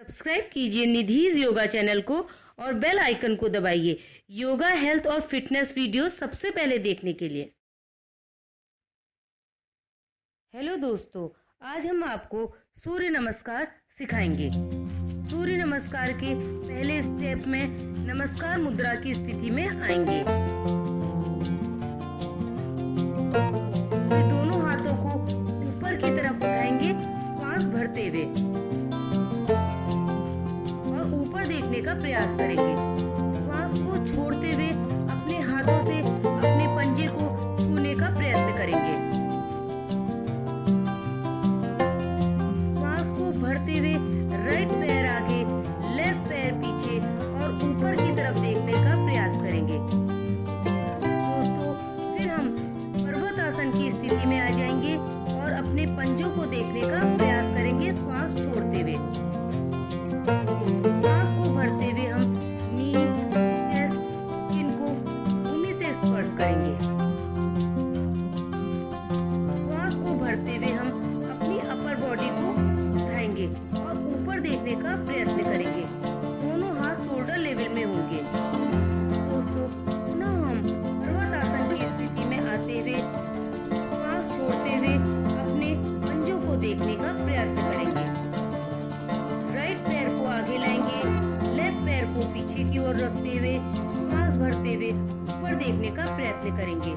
Subscribe कीजिए निधिज yoga channel को और बेल आइकन को दबाइए योगा, हेल्थ और फिटनेस वीडियो सबसे पहले देखने के लिए। हेलो दोस्तों, आज हम आपको सूर्य नमस्कार सिखाएंगे। सूर्य नमस्कार के पहले स्टेप में नमस्कार मुद्रा की स्थिति में आएंगे। दोनों हाथों को ऊपर की तरफ उठाएंगे श्वास भरते हुए और ऊपर देखने का प्रयास करेंगे। श्वास को छोड़ते हुए अपने हाथों से अपने पंजे को छूने का प्रयत्न करेंगे। श्वास को भरते हुए राइट पैर आगे, लेफ्ट पैर पीछे और ऊपर की तरफ देखने का प्रयास करेंगे। दोस्तों, फिर हम पर्वत आसन की स्थिति में आ जाएंगे और अपने पंजों को देखने का प्रयास करेंगे श्वास छोड़ते हुए। श्वास को भरते हुए हम नी, चेस्ट, चिन को भूमि से स्पर्श करेंगे। श्वास को भरते हुए हम अपनी अपर बॉडी को उठाएंगे और ऊपर देखने का प्रयत्न करेंगे। दोनों हाथ शोल्डर लेवल में होंगे। दोस्तों, पुनः हम पर्वत आसन की स्थिति में आते हुए श्वास छोड़ते हुए अपने पंजों को देखने का प्रयत्न करेंगे। राइट पैर को आगे लाएंगे, लेफ्ट पैर को पीछे की ओर रखते हुए श्वास भरते हुए ऊपर देखने का प्रयत्न करेंगे।